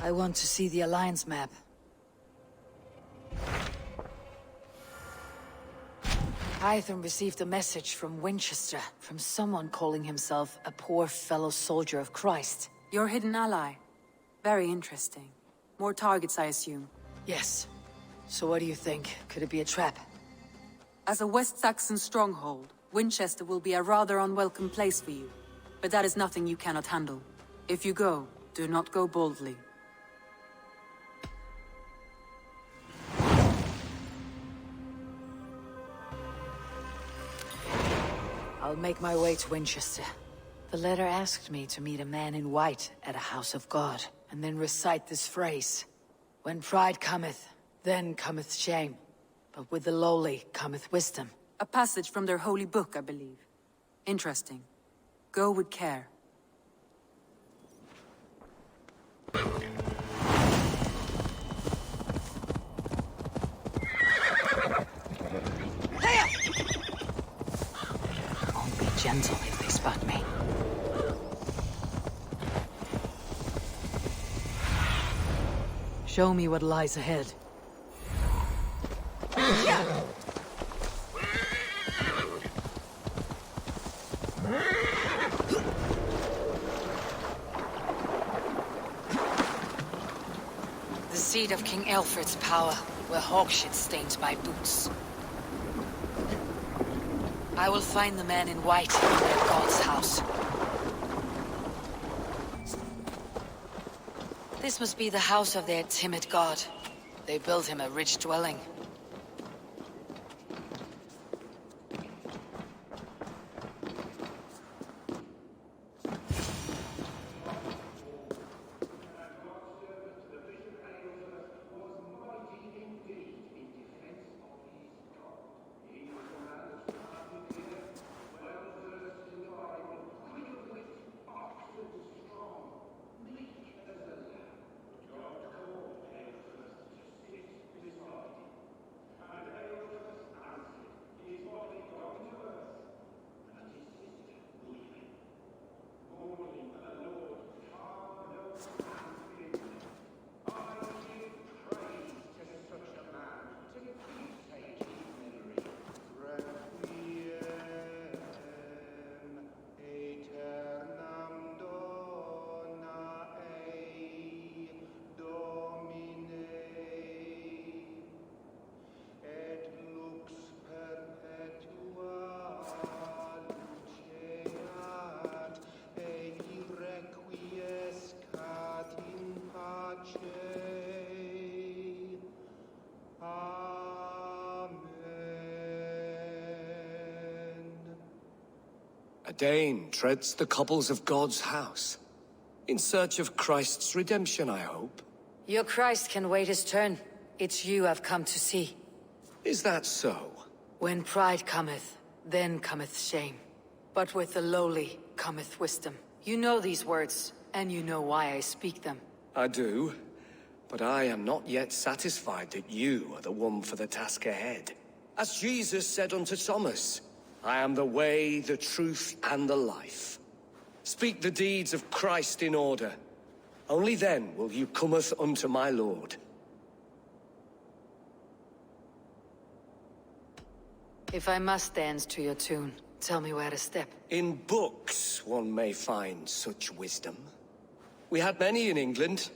I want to see the Alliance map. Hytham received a message from Winchester, from someone calling himself a poor fellow soldier of Christ. Your hidden ally. Very interesting. More targets, I assume. Yes. So what do you think? Could it be a trap? As a West Saxon stronghold, Winchester will be a rather unwelcome place for you. But that is nothing you cannot handle. If you go, do not go boldly. I'll make my way to Winchester. The letter asked me to meet a man in white at a house of God, and then recite this phrase. When pride cometh, then cometh shame. But with the lowly cometh wisdom. A passage from their holy book, I believe. Interesting. Go with care. I'll be gentle if they spot me. Show me what lies ahead. The seat of King Alfred's power, where hawkshit stains my boots. I will find the man in white in their god's house. This must be the house of their timid god. They built him a rich dwelling. A Dane treads the cobbles of God's house. In search of Christ's redemption, I hope. Your Christ can wait his turn. It's you I've come to see. Is that so? When pride cometh, then cometh shame. But with the lowly cometh wisdom. You know these words, and you know why I speak them. I do, but I am not yet satisfied that you are the one for the task ahead. As Jesus said unto Thomas, I am the way, the truth, and the life. Speak the deeds of Christ in order. Only then will you cometh unto my Lord. If I must dance to your tune, tell me where to step. In books one may find such wisdom. We had many in England,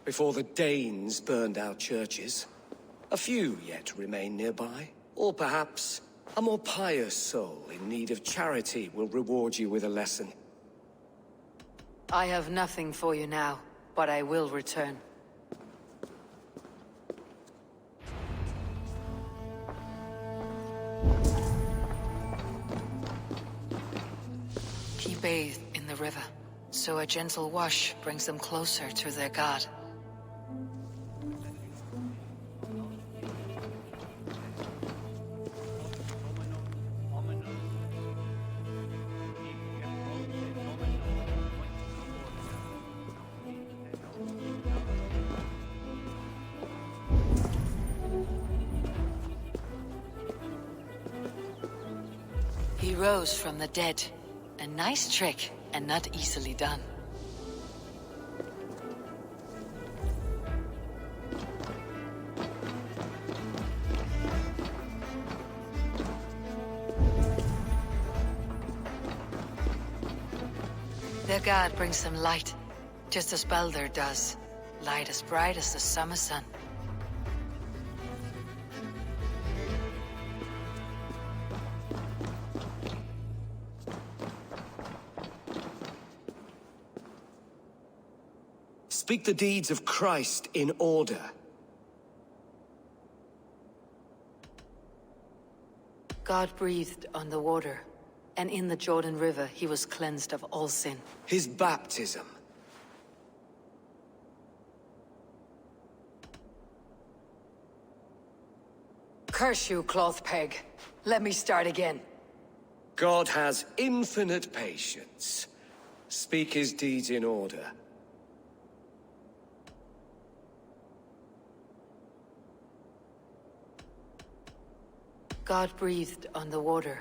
before the Danes burned our churches. A few yet remain nearby. Or perhaps a more pious soul in need of charity will reward you with a lesson. I have nothing for you now, but I will return. He bathed in the river, so a gentle wash brings them closer to their god. He rose from the dead. A nice trick, and not easily done. Their god brings them light, just as Baldur does. Light as bright as the summer sun. Speak the deeds of Christ in order. God breathed on the water, and in the Jordan River he was cleansed of all sin. His baptism. Curse you, cloth peg. Let me start again. God has infinite patience. Speak his deeds in order. God breathed on the water,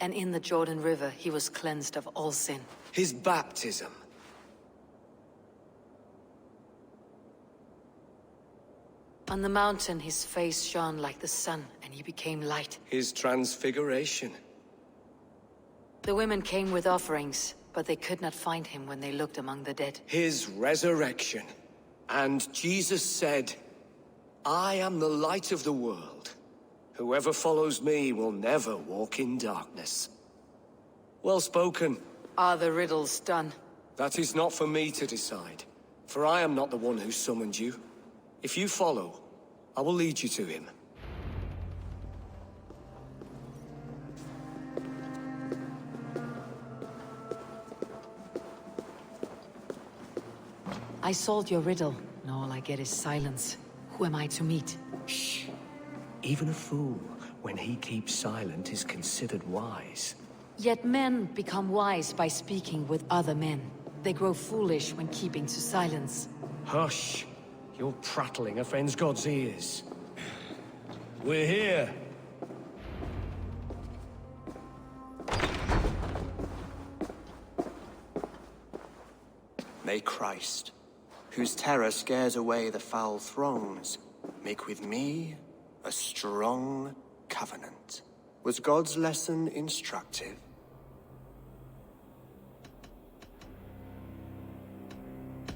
and in the Jordan River he was cleansed of all sin. His baptism. On the mountain his face shone like the sun, and he became light. His transfiguration. The women came with offerings, but they could not find him when they looked among the dead. His resurrection. And Jesus said, I am the light of the world. Whoever follows me will never walk in darkness. Well spoken. Are the riddles done? That is not for me to decide, for I am not the one who summoned you. If you follow, I will lead you to him. I solved your riddle, and all I get is silence. Who am I to meet? Shh. Even a fool, when he keeps silent, is considered wise. Yet men become wise by speaking with other men. They grow foolish when keeping to silence. Hush! Your prattling offends God's ears. We're here. May Christ, whose terror scares away the foul throngs, make with me a strong covenant. Was God's lesson instructive?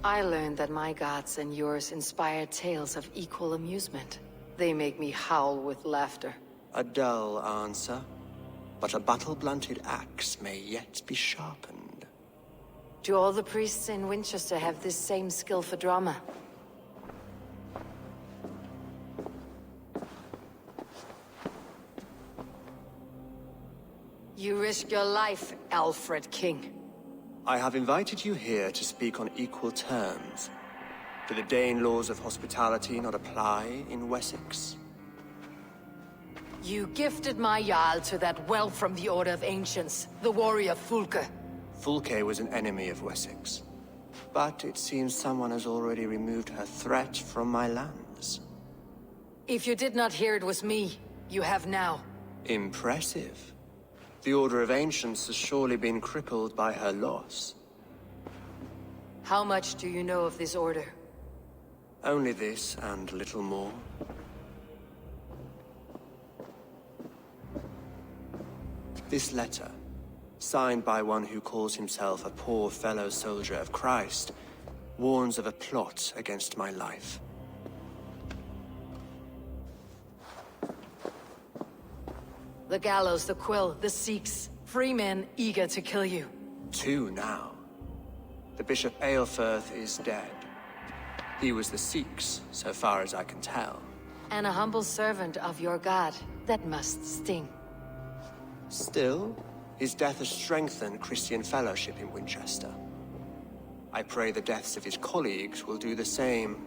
I learned that my gods and yours inspire tales of equal amusement. They make me howl with laughter. A dull answer, but a battle-blunted axe may yet be sharpened. Do all the priests in Winchester have this same skill for drama? You risk your life, Alfred King. I have invited you here to speak on equal terms. Do the Dane laws of hospitality not apply in Wessex? You gifted my Jarl to that well from the Order of Ancients, the warrior Fulke. Fulke was an enemy of Wessex. But it seems someone has already removed her threat from my lands. If you did not hear it was me, you have now. Impressive. The Order of Ancients has surely been crippled by her loss. How much do you know of this order? Only this and little more. This letter, signed by one who calls himself a poor fellow soldier of Christ, warns of a plot against my life. The gallows, the quill, the Sikhs. Free men eager to kill you. 2 now. The Bishop Aelfirth is dead. He was the Sikhs, so far as I can tell. And a humble servant of your god. That must sting. Still, his death has strengthened Christian fellowship in Winchester. I pray the deaths of his colleagues will do the same.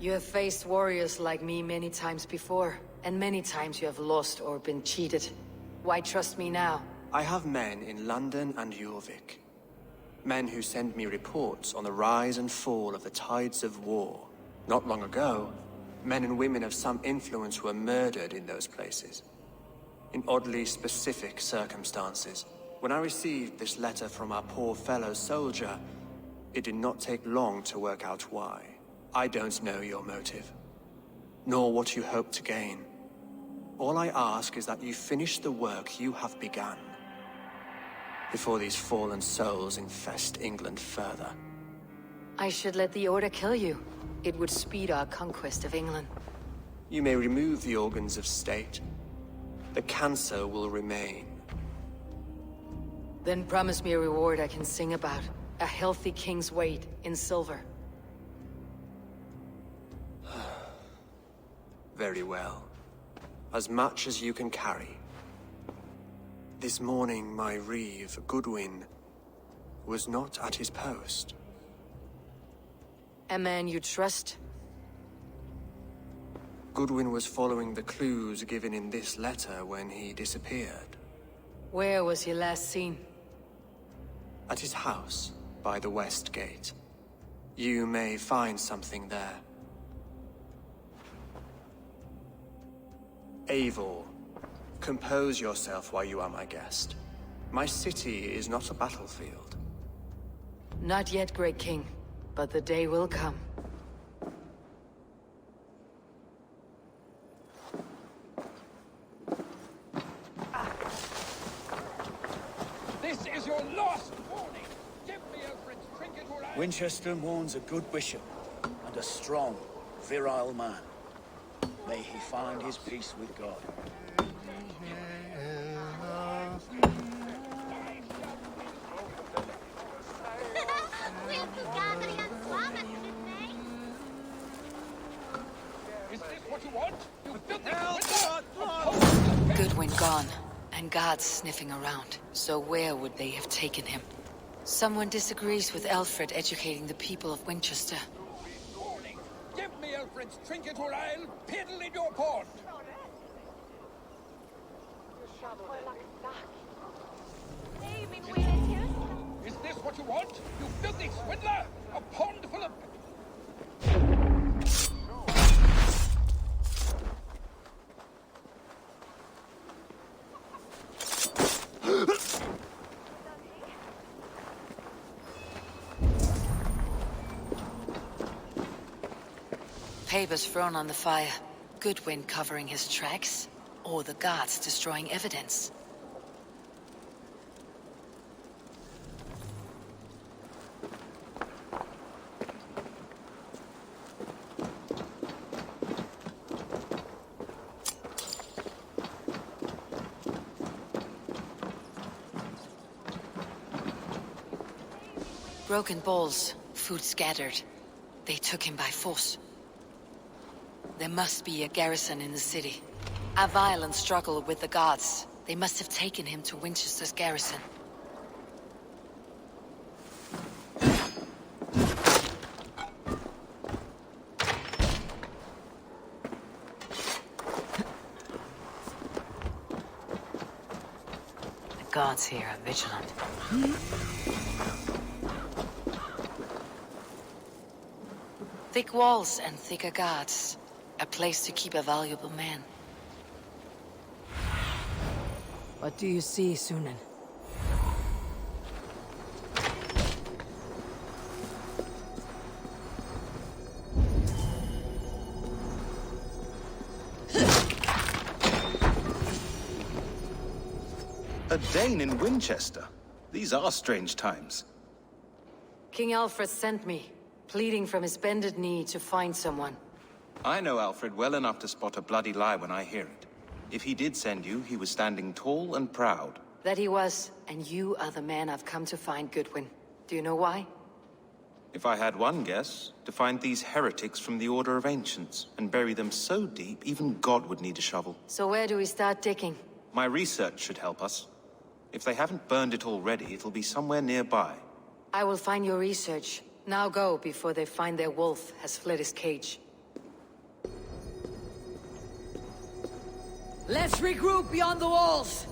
You have faced warriors like me many times before, and many times you have lost or been cheated. Why trust me now? I have men in London and Jorvik. Men who send me reports on the rise and fall of the tides of war. Not long ago, men and women of some influence were murdered in those places. In oddly specific circumstances. When I received this letter from our poor fellow soldier, it did not take long to work out why. I don't know your motive, nor what you hope to gain. All I ask is that you finish the work you have begun, before these fallen souls infest England further. I should let the Order kill you. It would speed our conquest of England. You may remove the organs of state. The cancer will remain. Then promise me a reward I can sing about. A healthy king's weight in silver. Very well. As much as you can carry. This morning, my reeve, Goodwin, was not at his post. A man you trust? Goodwin was following the clues given in this letter when he disappeared. Where was he last seen? At his house, by the west gate. You may find something there. Eivor, compose yourself while you are my guest. My city is not a battlefield. Not yet, Great King, but the day will come. This is your last warning! Give me Alfred's trinket or I... Winchester mourns a good bishop and a strong, virile man. May he find his peace with God. Is this what you want? You filthy Goodwin gone, and guards sniffing around. So where would they have taken him? Someone disagrees with Alfred educating the people of Winchester. warning! Give me Alfred's trinket or I'll piddle in your pond! Is this what you want? You filthy swindler! A pond full of... Papers thrown on the fire. Goodwin covering his tracks, or the guards destroying evidence. Broken bowls, food scattered. They took him by force. There must be a garrison in the city. A violent struggle with the guards. They must have taken him to Winchester's garrison. The guards here are vigilant. Thick walls and thicker guards. A place to keep a valuable man. What do you see, Sunan? A Dane in Winchester? These are strange times. King Alfred sent me, pleading from his bended knee to find someone. I know Alfred well enough to spot a bloody lie when I hear it. If he did send you, he was standing tall and proud. That he was, and you are the man I've come to find, Goodwin. Do you know why? If I had one guess, to find these heretics from the Order of Ancients, and bury them so deep, even God would need a shovel. So where do we start digging? My research should help us. If they haven't burned it already, it'll be somewhere nearby. I will find your research. Now go, before they find their wolf has fled his cage. Let's regroup beyond the walls!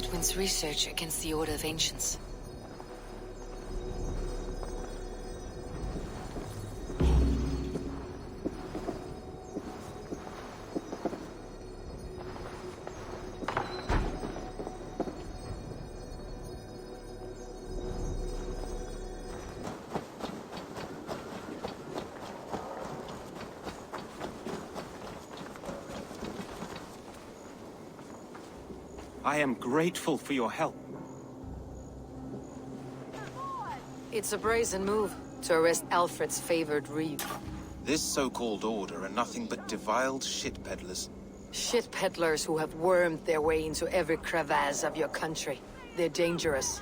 Edwin's research against the Order of Ancients. I am grateful for your help. It's a brazen move to arrest Alfred's favored reeve. This so-called order are nothing but deviled shit peddlers. Shit peddlers who have wormed their way into every crevasse of your country. They're dangerous.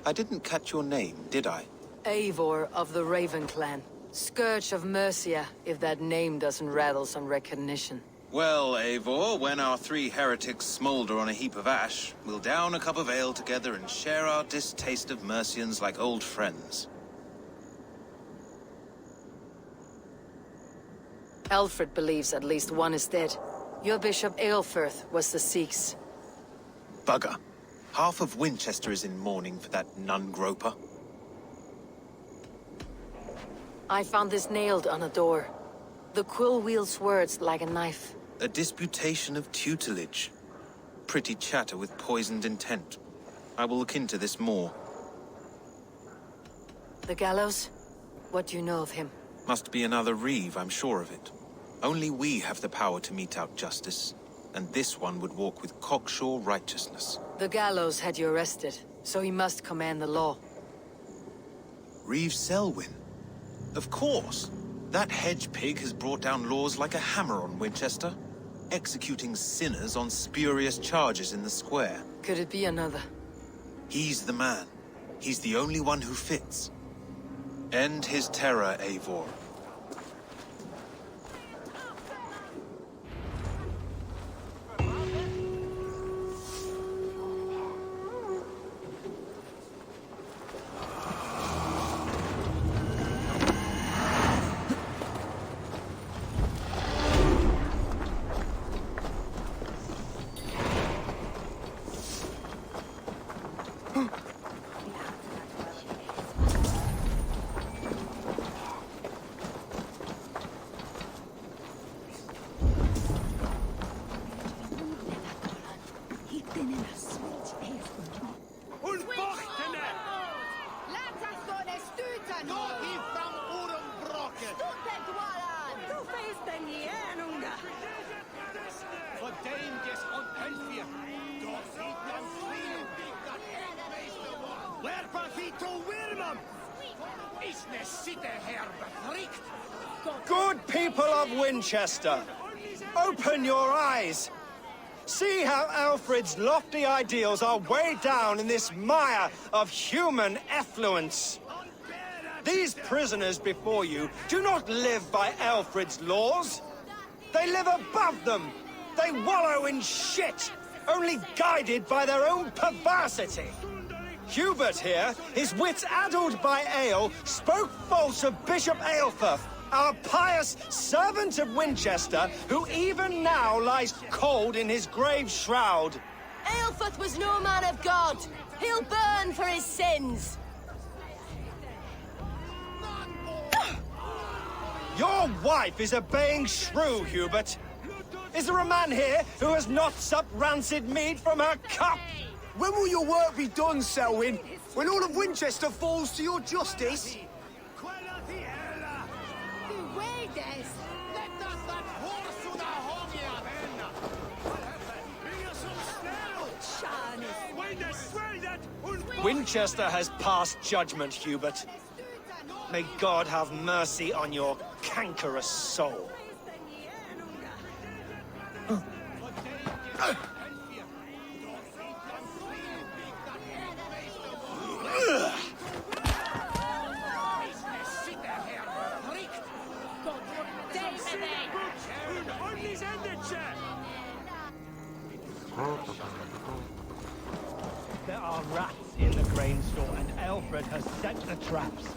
I didn't catch your name, did I? Eivor of the Raven Clan. Scourge of Mercia, if that name doesn't rattle some recognition. Well, Eivor, when our three heretics smolder on a heap of ash, we'll down a cup of ale together and share our distaste of Mercians like old friends. Alfred believes at least one is dead. Your Bishop Aelfirth was the Sikhs. Bugger. Half of Winchester is in mourning for that nun-groper. I found this nailed on a door. The quill wields words like a knife. A disputation of tutelage. Pretty chatter with poisoned intent. I will look into this more. The gallows? What do you know of him? Must be another reeve, I'm sure of it. Only we have the power to mete out justice, and this one would walk with cocksure righteousness. The gallows had you arrested, so he must command the law. Reeve Selwyn? Of course! That hedge pig has brought down laws like a hammer on Winchester, executing sinners on spurious charges in the square. Could it be another? He's the man. He's the only one who fits. End his terror, Eivor. Good people of Winchester, open your eyes. See how Alfred's lofty ideals are weighed down in this mire of human effluence. These prisoners before you do not live by Alfred's laws. They live above them. They wallow in shit, only guided by their own perversity. Hubert here, his wits addled by ale, spoke false of Bishop Aelfirth, our pious servant of Winchester, who even now lies cold in his grave shroud. Aelfirth was no man of God. He'll burn for his sins. Your wife is obeying shrew, Hubert. Is there a man here who has not supped rancid mead from her cup? When will your work be done, Selwyn? When all of Winchester falls to your justice? Winchester has passed judgment, Hubert. May God have mercy on your cankerous soul. There are rats in the grain store, and Alfred has set the traps.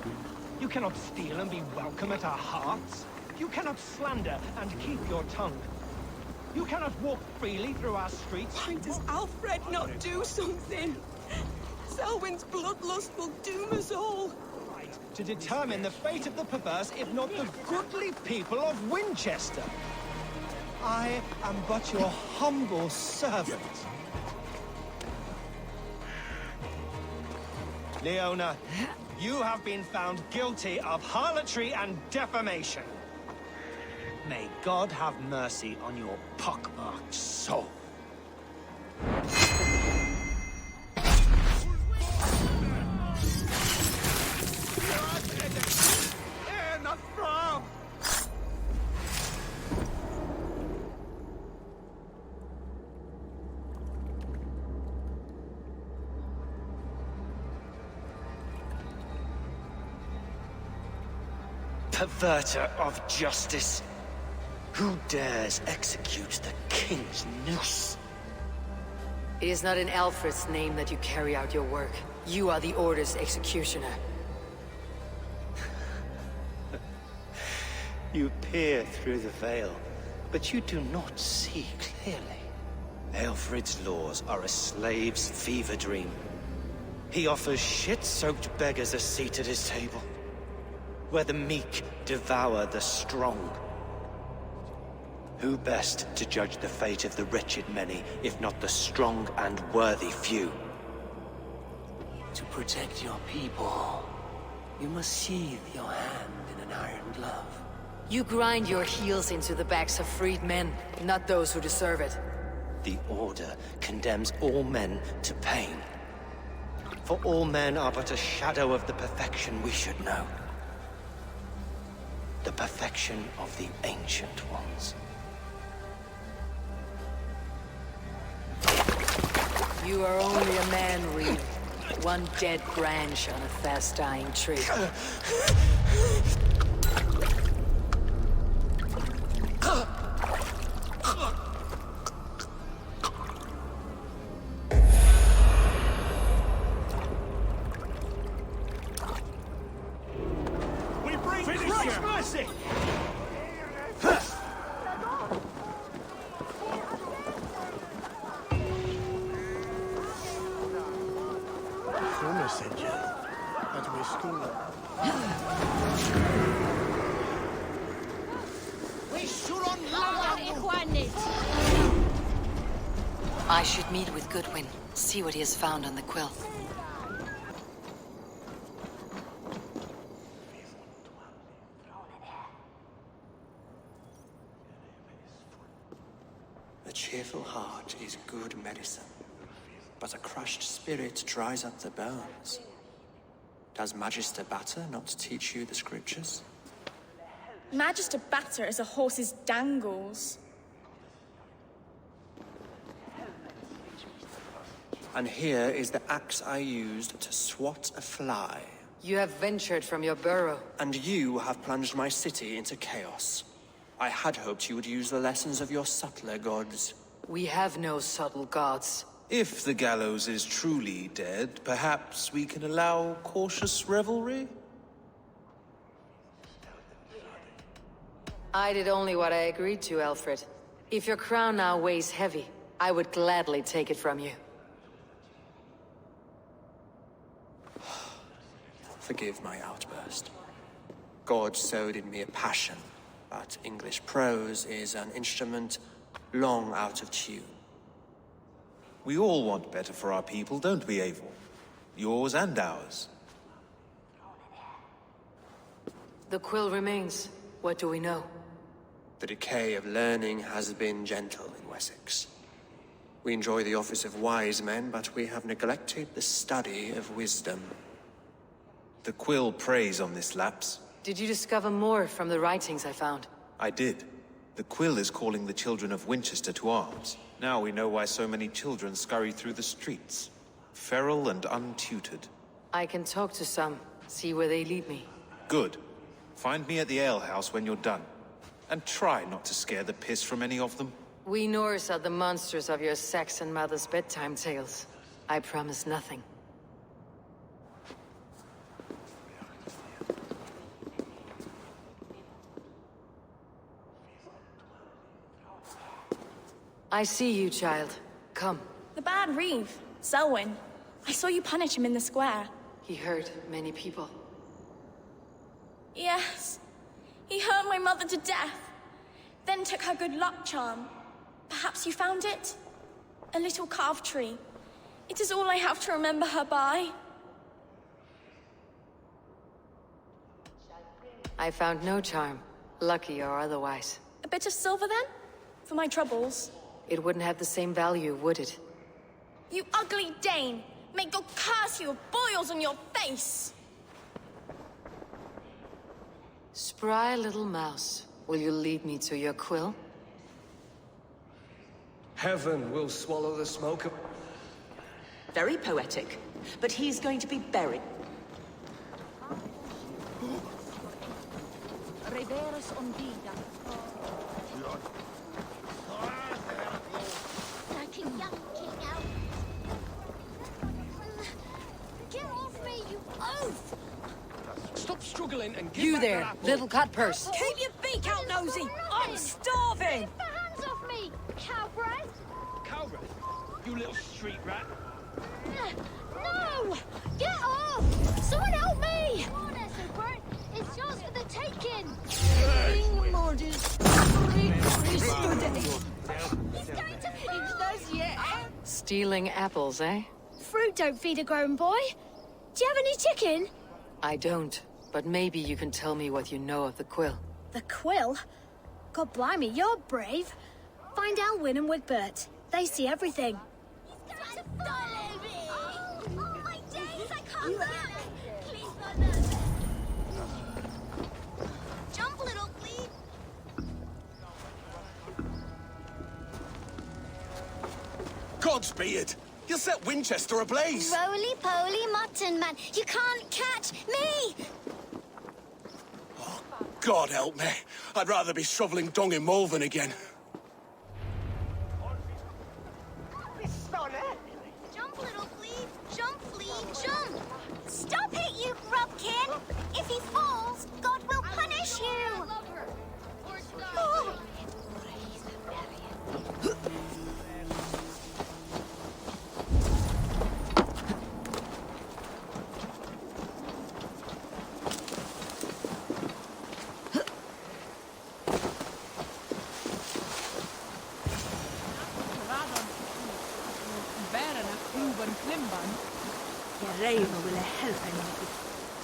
You cannot steal and be welcome at our hearths. You cannot slander and keep your tongue. You cannot walk freely through our streets. Why does Alfred not do something? Selwyn's bloodlust will doom us all. To determine the fate of the perverse, if not the goodly people of Winchester. I am but your humble servant. Leona, you have been found guilty of harlotry and defamation. May God have mercy on your pockmarked soul. Perverter of justice. Who dares execute the king's noose? It is not in Alfred's name that you carry out your work. You are the Order's executioner. You peer through the veil, but you do not see clearly. Alfred's laws are a slave's fever dream. He offers shit-soaked beggars a seat at his table, where the meek devour the strong. Who best to judge the fate of the wretched many, if not the strong and worthy few? To protect your people, you must sheathe your hand in an iron glove. You grind your heels into the backs of freed men, not those who deserve it. The Order condemns all men to pain. For all men are but a shadow of the perfection we should know. The perfection of the Ancient Ones. You are only a man, Reed. One dead branch on a fast-dying tree. We bring Christ's mercy! I should meet with Goodwin, see what he has found on the quill. A cheerful heart is good medicine, but a crushed spirit dries up the bones. Does Magister Batter not teach you the scriptures? Magister Batter is a horse's dangles. And here is the axe I used to swat a fly. You have ventured from your burrow. And you have plunged my city into chaos. I had hoped you would use the lessons of your subtler gods. We have no subtle gods. If the gallows is truly dead, perhaps we can allow cautious revelry? I did only what I agreed to, Alfred. If your crown now weighs heavy, I would gladly take it from you. Forgive my outburst. God sowed in me a passion, but English prose is an instrument long out of tune. We all want better for our people, don't we, Eivor? Yours and ours. The quill remains. What do we know? The decay of learning has been gentle in Wessex. We enjoy the office of wise men, but we have neglected the study of wisdom. The quill preys on this lapse. Did you discover more from the writings I found? I did. The quill is calling the children of Winchester to arms. Now we know why so many children scurry through the streets. Feral and untutored. I can talk to some, see where they lead me. Good. Find me at the alehouse when you're done. And try not to scare the piss from any of them. We Norse are the monsters of your Saxon mother's bedtime tales. I promise nothing. I see you, child. Come. The bad Reeve, Selwyn. I saw you punish him in the square. He hurt many people. Yes. He hurt my mother to death. Then took her good luck charm. Perhaps you found it? A little carved tree. It is all I have to remember her by. I found no charm, lucky or otherwise. A bit of silver then? For my troubles. It wouldn't have the same value, would it? You ugly Dane! May God curse you with boils on your face! Spry little mouse, will you lead me to your quill? Heaven will swallow the smoke of... Very poetic, but he's going to be buried. Reverus Ondida. Like a young king out. Get off me, you oaf! Stop struggling and give You back there, that apple. little cut purse. Keep your beak out, nosy! I'm starving! Get the hands off me, cowbreath! Cowbreath, you little street rat. No! Get off! Someone help me! Come on, Esselbert. It's yours for the taking! He's going to fall! Stealing apples, eh? Fruit don't feed a grown boy. Do you have any chicken? I don't, but maybe you can tell me what you know of the quill. The quill? God blimey, you're brave. Find Elwyn and Wigbert. They see everything. He's going to follow me! Oh my days, I can't look! Please, Mother! Jump, little please! Godspeed! You'll set Winchester ablaze! Roly-poly mutton man, you can't catch me! God help me. I'd rather be shoveling dung in Malvern again. Jump, little flea! Jump, flea, jump! Stop it, you grubkin! If he falls, God will punish you! Oh.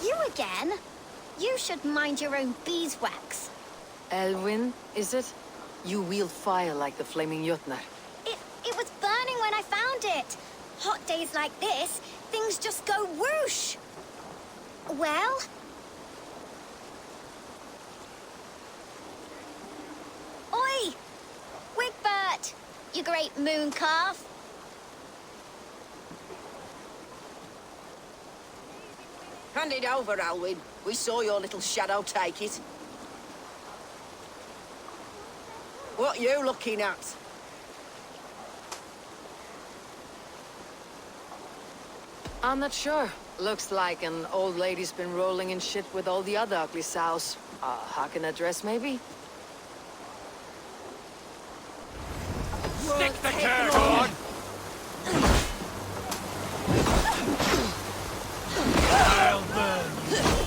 You again? You should mind your own beeswax. Elwyn, is it? You wield fire like the flaming Jotnar. It was burning when I found it. Hot days like this, things just go whoosh. Well? Oi! Wigbert! You great moon calf. Hand it over, Alwyn. We saw your little shadow take it. What you looking at? I'm not sure. Looks like an old lady's been rolling in shit with all the other ugly sows. Harken a dress, maybe? Stick the curve on! I'll burn you.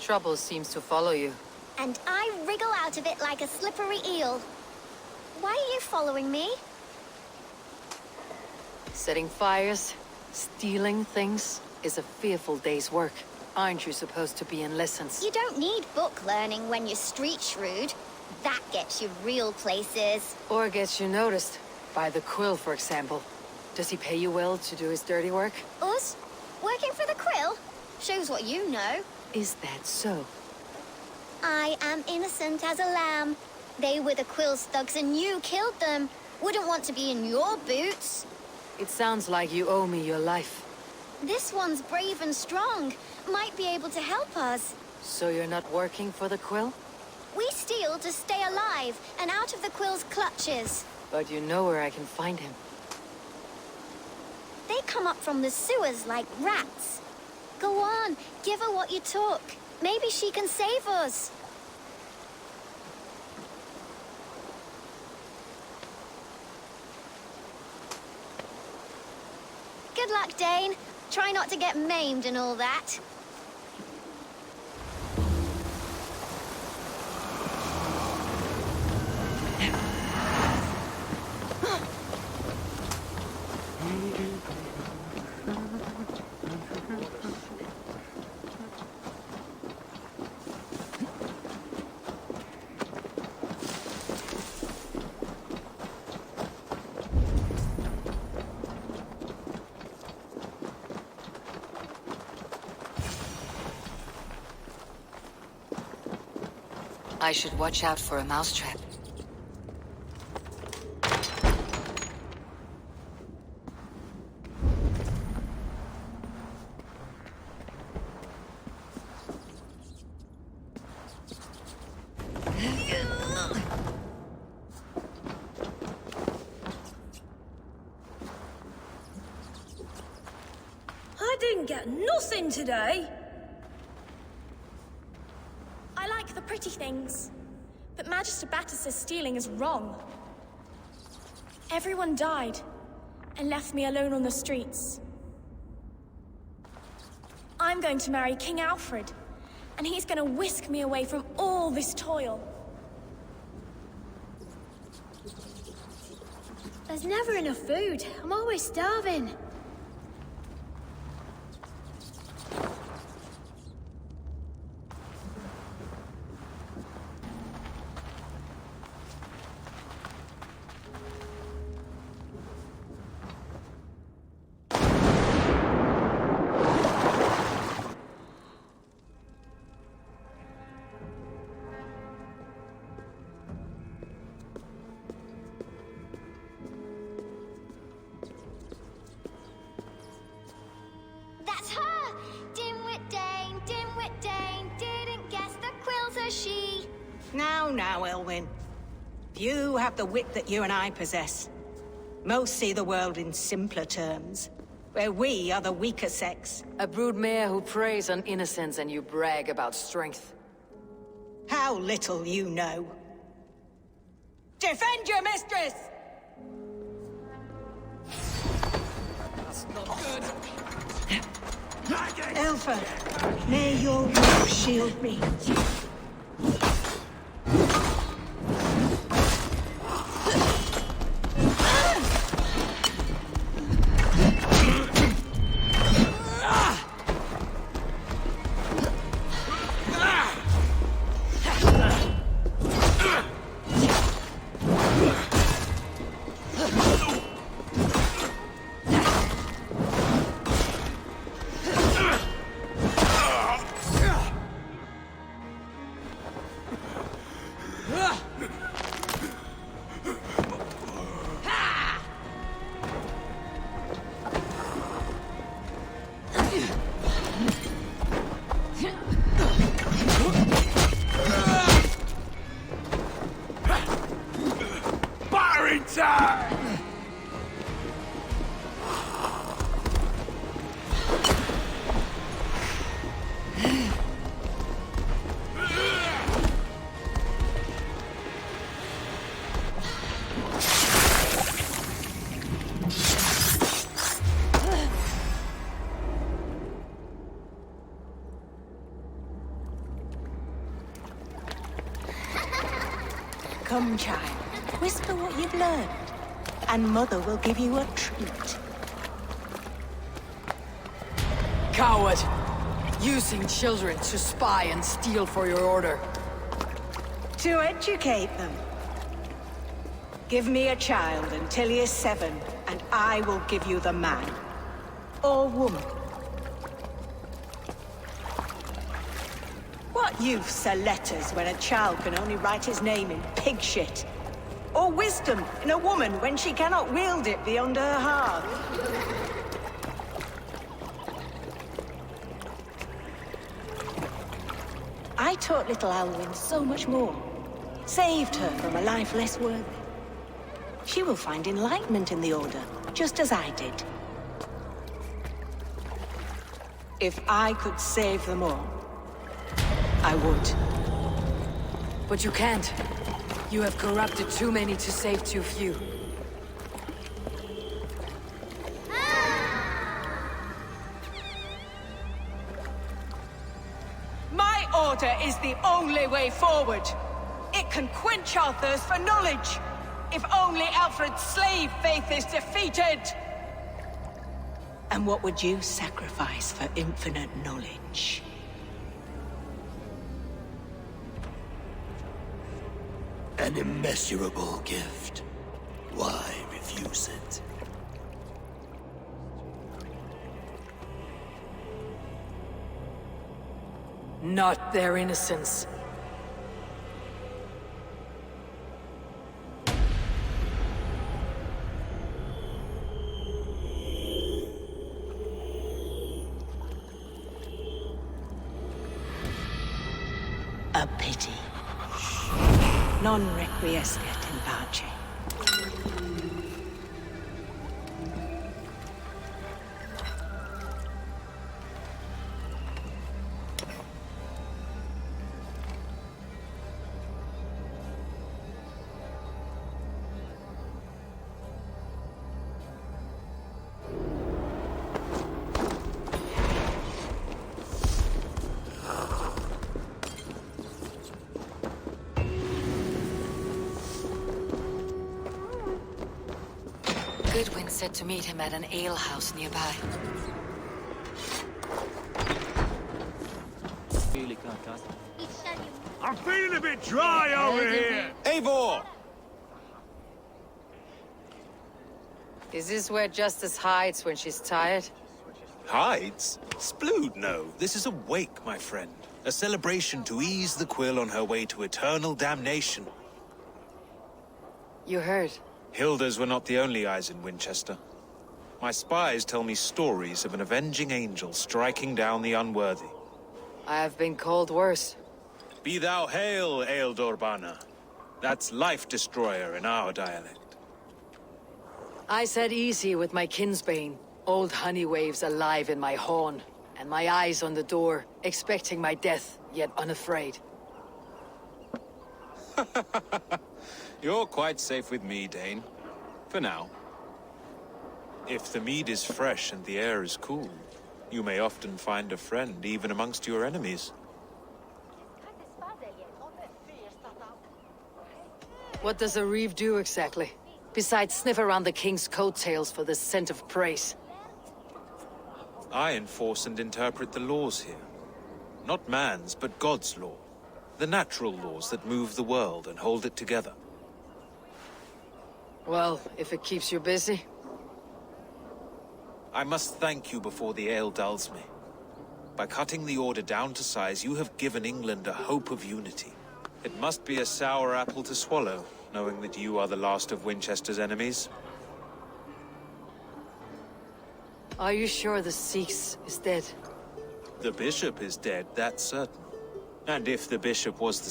trouble seems to follow you. And I wriggle out of it like a slippery eel. Why are you following me? Setting fires, stealing things is a fearful day's work. Aren't you supposed to be in lessons? You don't need book learning when you're street shrewd. That gets you real places. Or gets you noticed. By the Quill, for example. Does he pay you well to do his dirty work? Us? Working for the Quill? Shows what you know. Is that so? I am innocent as a lamb. They were the Quill's thugs and you killed them. Wouldn't want to be in your boots. It sounds like you owe me your life. This one's brave and strong. Might be able to help us. So you're not working for the Quill? We steal to stay alive and out of the Quill's clutches. But you know where I can find him. They come up from the sewers like rats. Go on, give her what you took. Maybe she can save us. Good luck, Dane. Try not to get maimed and all that. I should watch out for a mousetrap. I didn't get nothing today. I like the pretty things, but Magister Battus's stealing is wrong. Everyone died and left me alone on the streets. I'm going to marry King Alfred, and he's going to whisk me away from all this toil. There's never enough food. I'm always starving. That's her! Dimwit Dane, didn't guess the Quill's a she. Now, Elwyn. You have the wit that you and I possess. Most see the world in simpler terms, where we are the weaker sex. A broodmare who preys on innocence and you brag about strength. How little you know. Defend your mistress! That's not good. Elfa, may your will shield me. Come, child. Whisper what you've learned, and Mother will give you a treat. Coward! Using children to spy and steal for your order. To educate them. Give me a child until he is 7, and I will give you the man. Or woman. What use are letters when a child can only write his name in pig shit? Or wisdom in a woman when she cannot wield it beyond her heart? I taught little Alwyn so much more. Saved her from a life less worthy. She will find enlightenment in the Order, just as I did. If I could save them all, I would. But you can't. You have corrupted too many to save too few. My order is the only way forward. It can quench our thirst for knowledge. If only Alfred's slave faith is defeated. And what would you sacrifice for infinite knowledge? An immeasurable gift. Why refuse it? Not their innocence. A pity. Non requiescat in pace. Goodwin said to meet him at an alehouse nearby. I'm feeling a bit dry over here. Eivor! Is this where Justice hides when she's tired? Hides? Splood, no. This is a wake, my friend. A celebration to ease the quill on her way to eternal damnation. You heard. Hilda's were not the only eyes in Winchester. My spies tell me stories of an avenging angel striking down the unworthy. I have been called worse. Be thou hail, Ealdorbanna. That's Life Destroyer in our dialect. I sat easy with my kinsbane, old honey waves alive in my horn, and my eyes on the door, expecting my death, yet unafraid. You're quite safe with me, Dane. For now. If the mead is fresh and the air is cool, you may often find a friend even amongst your enemies. What does a reeve do exactly? Besides sniff around the king's coattails for the scent of praise. I enforce and interpret the laws here. Not man's, but God's law. The natural laws that move the world and hold it together. Well, if it keeps you busy. I must thank you before the ale dulls me. By cutting the Order down to size, you have given England a hope of unity. It must be a sour apple to swallow, knowing that you are the last of Winchester's enemies. Are you sure the Sikhs is dead? The bishop is dead, that's certain. And if the bishop was the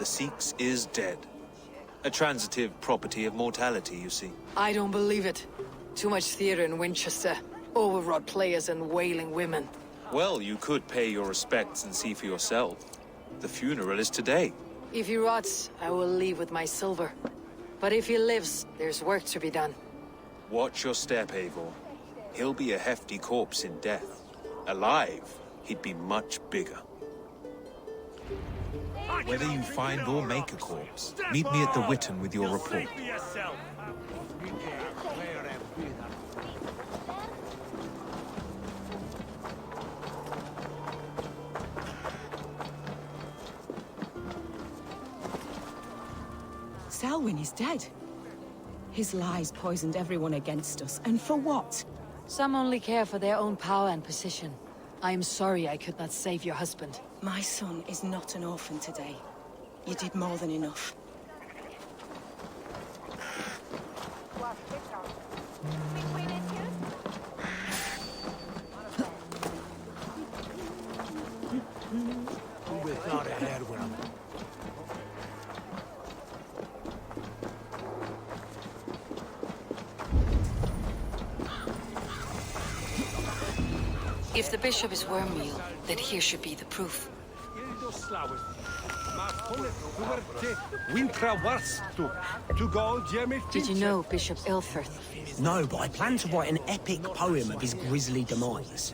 Sikhs is dead. A transitive property of mortality, you see. I don't believe it. Too much theater in Winchester. Overwrought players and wailing women. Well, you could pay your respects and see for yourself. The funeral is today. If he rots, I will leave with my silver. But if he lives, there's work to be done. Watch your step, Eivor. He'll be a hefty corpse in death. Alive, he'd be much bigger. Whether you find or make a corpse, meet me at the Witten with your report. Selwyn is dead. His lies poisoned everyone against us, and for what? Some only care for their own power and position. I am sorry I could not save your husband. My son is not an orphan today. You did more than enough. We thought ahead with him. If the bishop is wormmeal, then here should be the proof. Did you know Bishop Aelfirth? No, but I plan to write an epic poem of his grisly demise.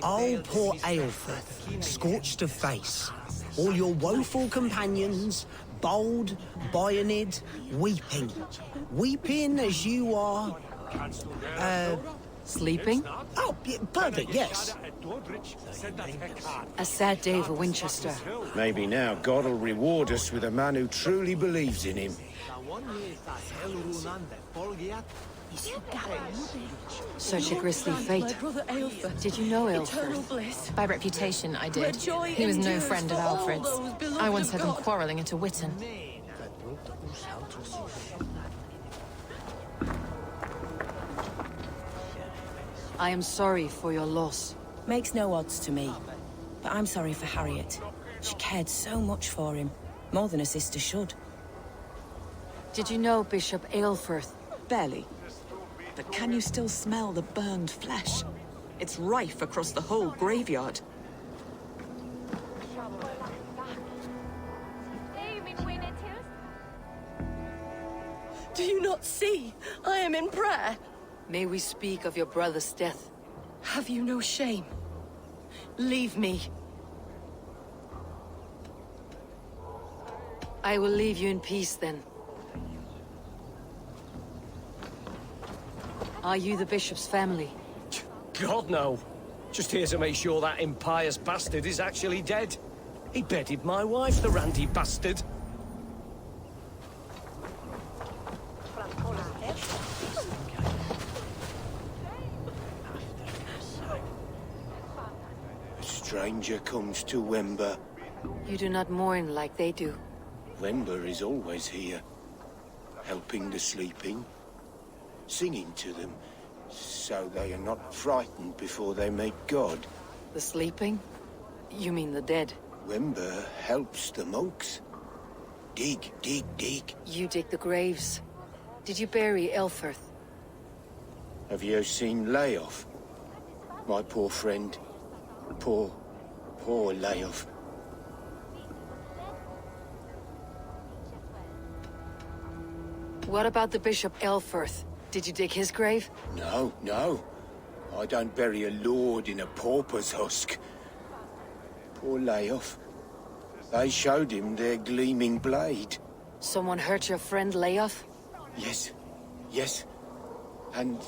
Oh, poor Aelfirth, scorched of face. All your woeful companions, bold, Bionid, weeping. Weeping as you are... Sleeping? Oh, yeah, perfect, yes. A sad day for Winchester. Maybe now God will reward us with a man who truly believes in him. Such a grisly fate. Did you know Aelfirth? By reputation, I did. He was no friend of Alfred's. I once heard them quarrelling at a Witten. I am sorry for your loss. Makes no odds to me. But I'm sorry for Harriet. She cared so much for him. More than a sister should. Did you know Bishop Aelfirth? Barely. But can you still smell the burned flesh? It's rife across the whole graveyard. Do you not see? I am in prayer. May we speak of your brother's death? Have you no shame? Leave me. I will leave you in peace then. Are you the bishop's family? God, no. Just here to make sure that impious bastard is actually dead. He bedded my wife, the randy bastard. A stranger comes to Wember. You do not mourn like they do. Wember is always here, helping the sleeping, singing to them, so they are not frightened before they meet God. The sleeping? You mean the dead? Wember helps the monks. Dig, dig, dig. You dig the graves. Did you bury Aelfirth? Have you seen Layoff? My poor friend. Poor Layoff. What about the Bishop Aelfirth? Did you dig his grave? No, no. I don't bury a lord in a pauper's husk. Poor Layoff. They showed him their gleaming blade. Someone hurt your friend Layoff? Yes, yes. And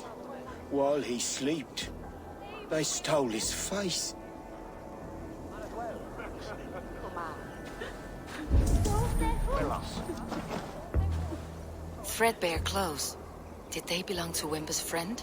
while he slept, they stole his face. Threadbare clothes. Did they belong to Wember's friend?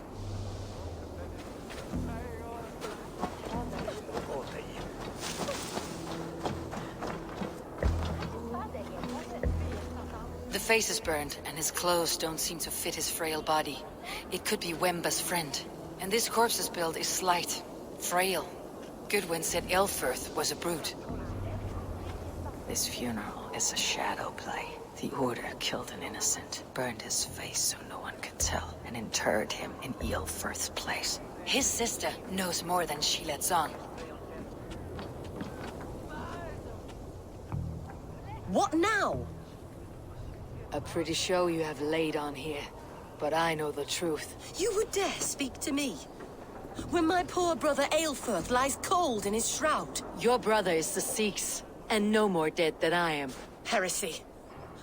The face is burned, and his clothes don't seem to fit his frail body. It could be Wember's friend. And this corpse's build is slight, frail. Goodwin said Aelfirth was a brute. This funeral is a shadow play. The Order killed an innocent, burned his face so no one could tell, and interred him in Aelfirth's place. His sister knows more than she lets on. What now? A pretty show you have laid on here, but I know the truth. You would dare speak to me? When my poor brother Aelfirth lies cold in his shroud. Your brother is the Sikhs. And no more dead than I am. Heresy.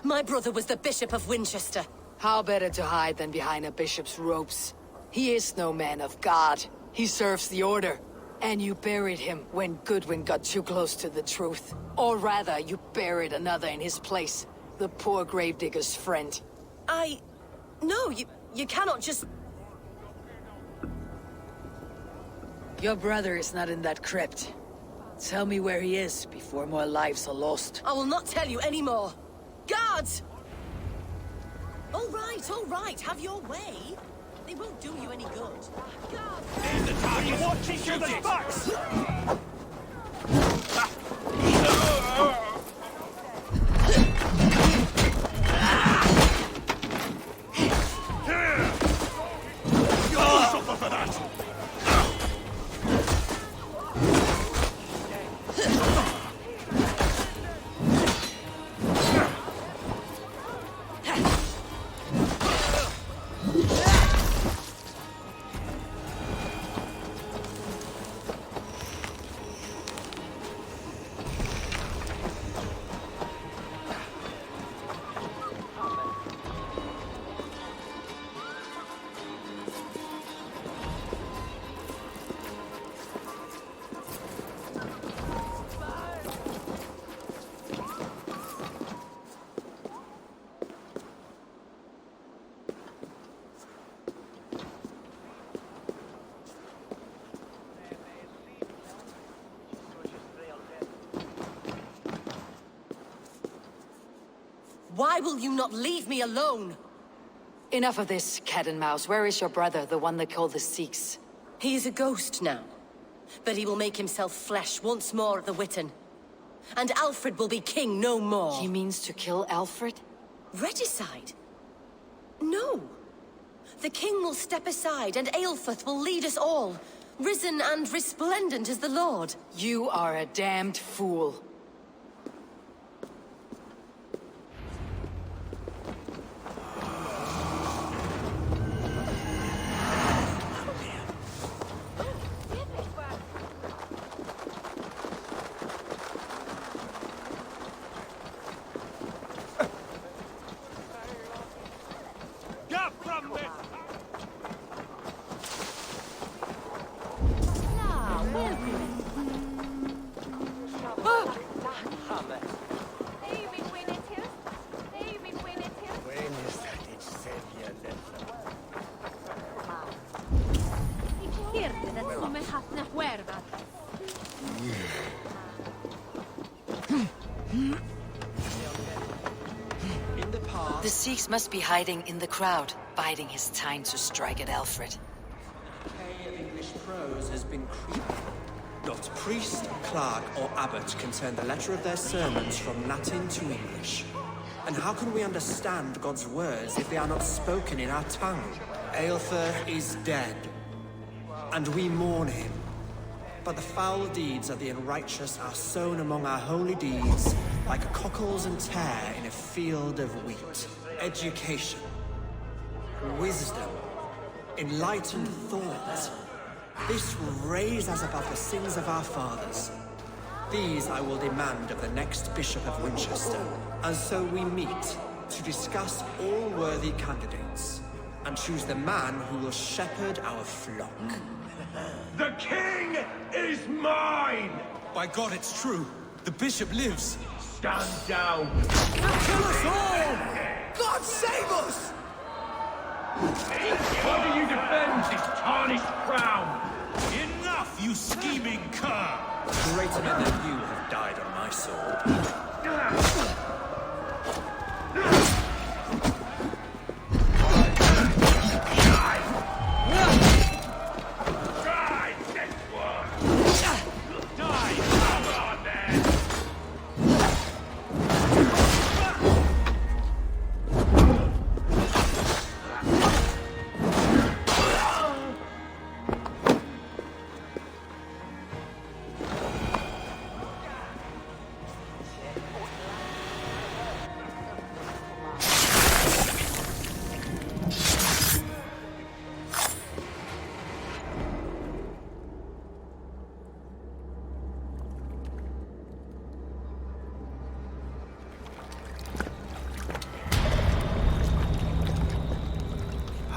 My brother was the Bishop of Winchester. How better to hide than behind a bishop's robes? He is no man of God. He serves the order. And you buried him when Goodwin got too close to the truth. Or rather, you buried another in his place. The poor gravedigger's friend. No, you cannot just... Your brother is not in that crypt. Tell me where he is before more lives are lost. I will not tell you any more. Guards! All right, have your way. They won't do you any good. Here's the target! Watch each other's backs! You'll suffer for that! Why will you not leave me alone? Enough of this, cat and mouse. Where is your brother, the one they call the Sikhs? He is a ghost now. But he will make himself flesh once more at the Witten. And Alfred will be king no more. He means to kill Alfred? Regicide? No. The king will step aside and Aelfrith will lead us all. Risen and resplendent as the Lord. You are a damned fool. The Sikhs must be hiding in the crowd, biding his time to strike at Alfred. English prose has been created. Not priest, clerk, or abbot can turn the letter of their sermons from Latin to English. And how can we understand God's words if they are not spoken in our tongue? Aelfrith is dead, and we mourn him. But the foul deeds of the unrighteous are sown among our holy deeds, like cockles and tare in a field of wheat. Education, wisdom, enlightened thought. This will raise us above the sins of our fathers. These I will demand of the next Bishop of Winchester. And so we meet to discuss all worthy candidates and choose the man who will shepherd our flock. The king is mine! By God, it's true. The bishop lives. Stand down! Kill us all! God save us! How do you defend this tarnished crown? Enough, you scheming cur! Greater men than you have died on my sword.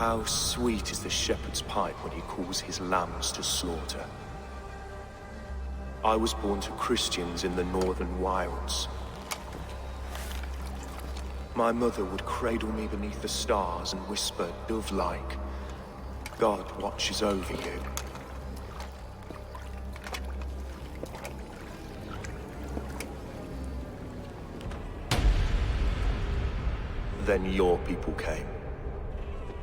How sweet is the shepherd's pipe when he calls his lambs to slaughter. I was born to Christians in the northern wilds. My mother would cradle me beneath the stars and whisper, dove-like, God watches over you. Then your people came,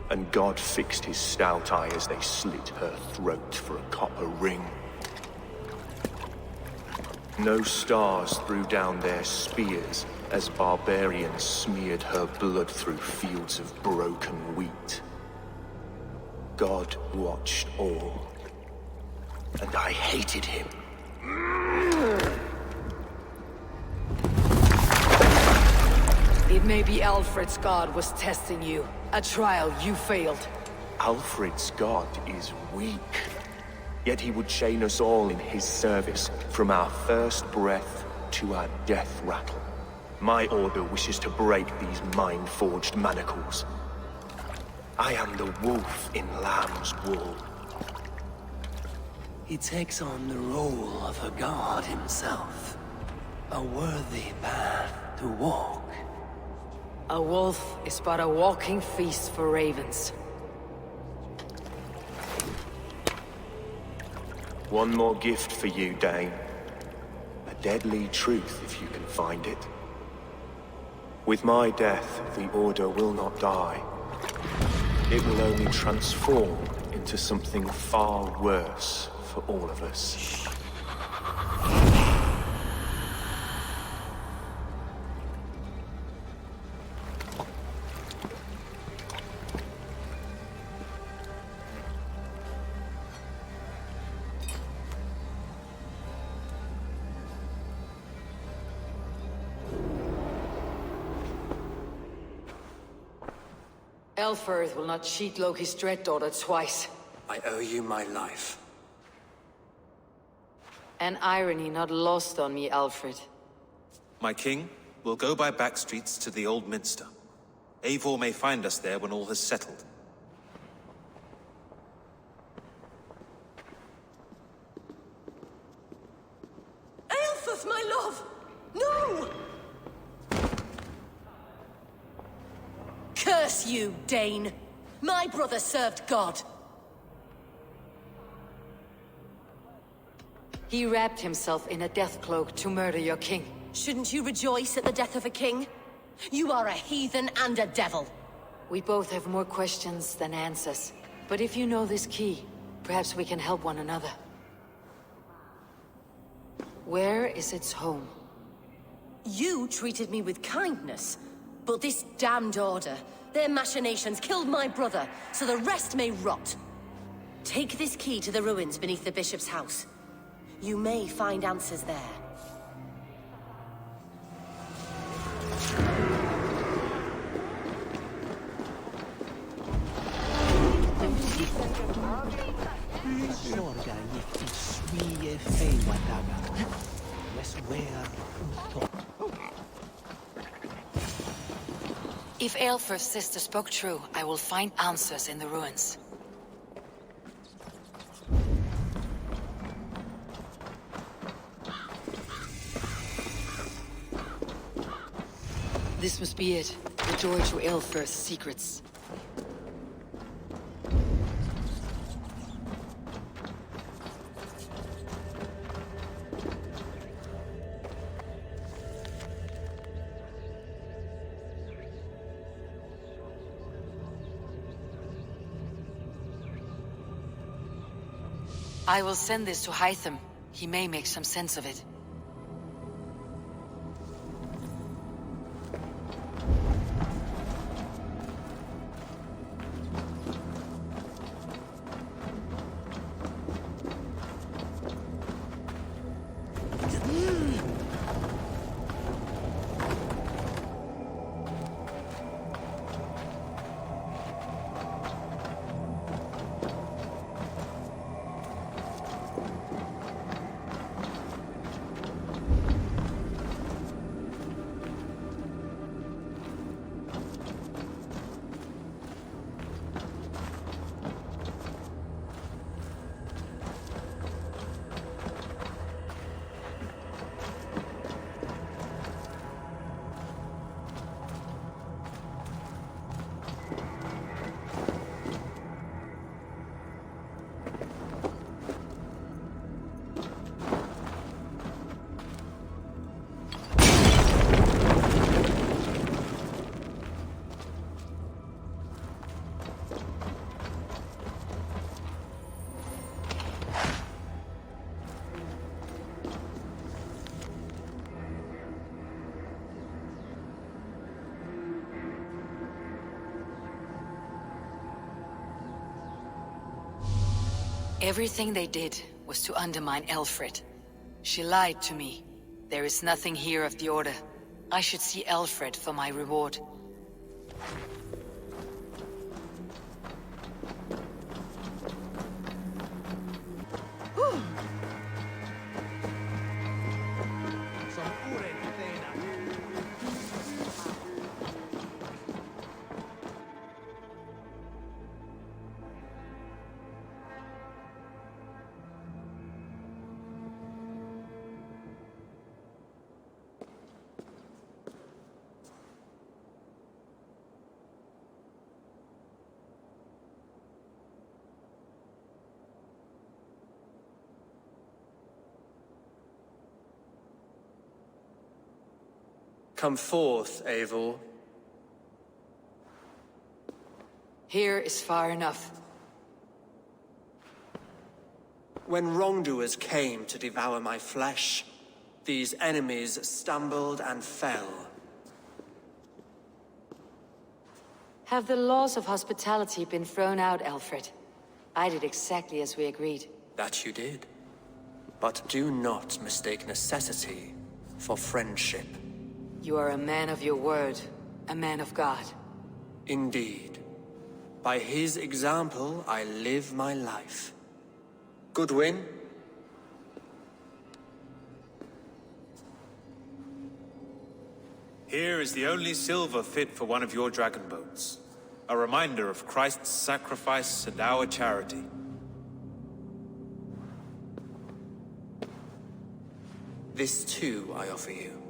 and God fixed his stout eye as they slit her throat for a copper ring. No stars threw down their spears as barbarians smeared her blood through fields of broken wheat. God watched all, and I hated him. It may be Alfred's god was testing you. A trial you failed. Alfred's god is weak. Yet he would chain us all in his service, from our first breath to our death rattle. My order wishes to break these mind-forged manacles. I am the wolf in lamb's wool. He takes on the role of a god himself. A worthy path to walk. A wolf is but a walking feast for ravens. One more gift for you, Dane. A deadly truth, if you can find it. With my death, the Order will not die. It will only transform into something far worse for all of us. Elfirth will not cheat Loki's dread daughter twice. I owe you my life. An irony not lost on me, Alfred. My king, we'll go by back streets to the Old Minster. Eivor may find us there when all has settled. Aelfirth, my love! No! Curse you, Dane! My brother served God. He wrapped himself in a death cloak to murder your king. Shouldn't you rejoice at the death of a king? You are a heathen and a devil. We both have more questions than answers. But if you know this key, perhaps we can help one another. Where is its home? You treated me with kindness, but this damned Order, their machinations killed my brother, so the rest may rot. Take this key to the ruins beneath the Bishop's house. You may find answers there. If Aelfirth's sister spoke true, I will find answers in the ruins. This must be it. The door to Aelfirth's secrets. I will send this to Hytham. He may make some sense of it. Everything they did was to undermine Alfred. She lied to me. There is nothing here of the Order. I should see Alfred for my reward. Come forth, Eivor. Here is far enough. When wrongdoers came to devour my flesh, these enemies stumbled and fell. Have the laws of hospitality been thrown out, Alfred? I did exactly as we agreed. That you did. But do not mistake necessity for friendship. You are a man of your word, a man of God. Indeed. By his example, I live my life. Goodwin? Here is the only silver fit for one of your dragon boats. A reminder of Christ's sacrifice and our charity. This too I offer you.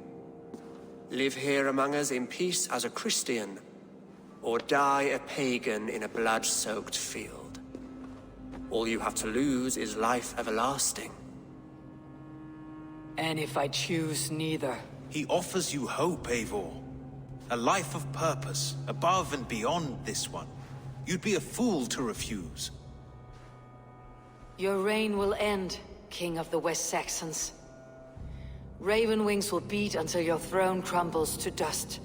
Live here among us in peace as a Christian, or die a pagan in a blood-soaked field. All you have to lose is life everlasting. And if I choose neither? He offers you hope, Eivor. A life of purpose, above and beyond this one. You'd be a fool to refuse. Your reign will end, King of the West Saxons. Raven wings will beat until your throne crumbles to dust.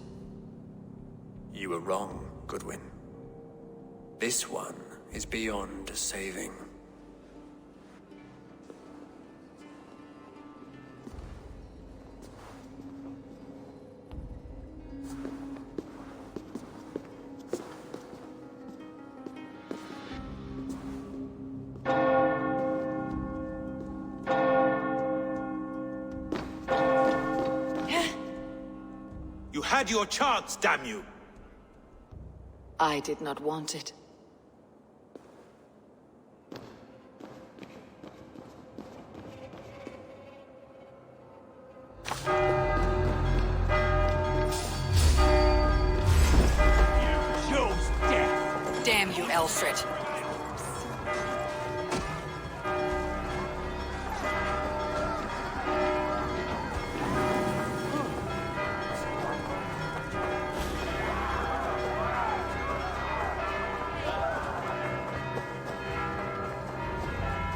You were wrong, Goodwin. This one is beyond saving. You had your chance, damn you! I did not want it. You chose death! Damn you, Alfred.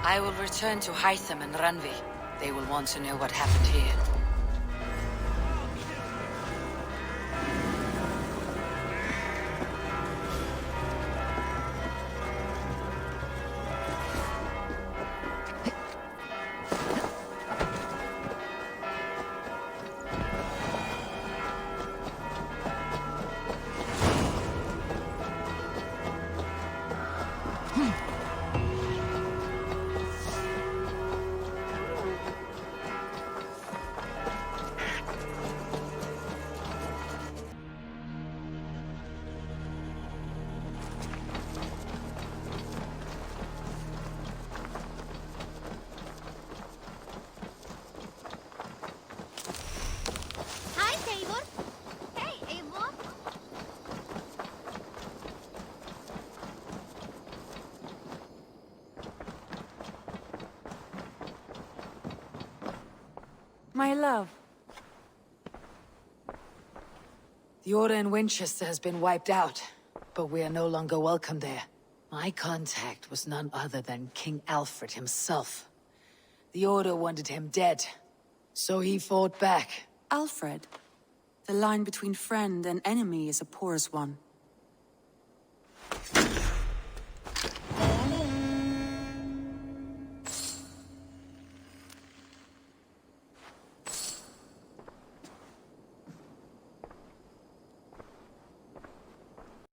I will return to Hytham and Ranvi. They will want to know what happened here. My love. The Order in Winchester has been wiped out, but we are no longer welcome there. My contact was none other than King Alfred himself. The Order wanted him dead, so he fought back. Alfred. The line between friend and enemy is a porous one.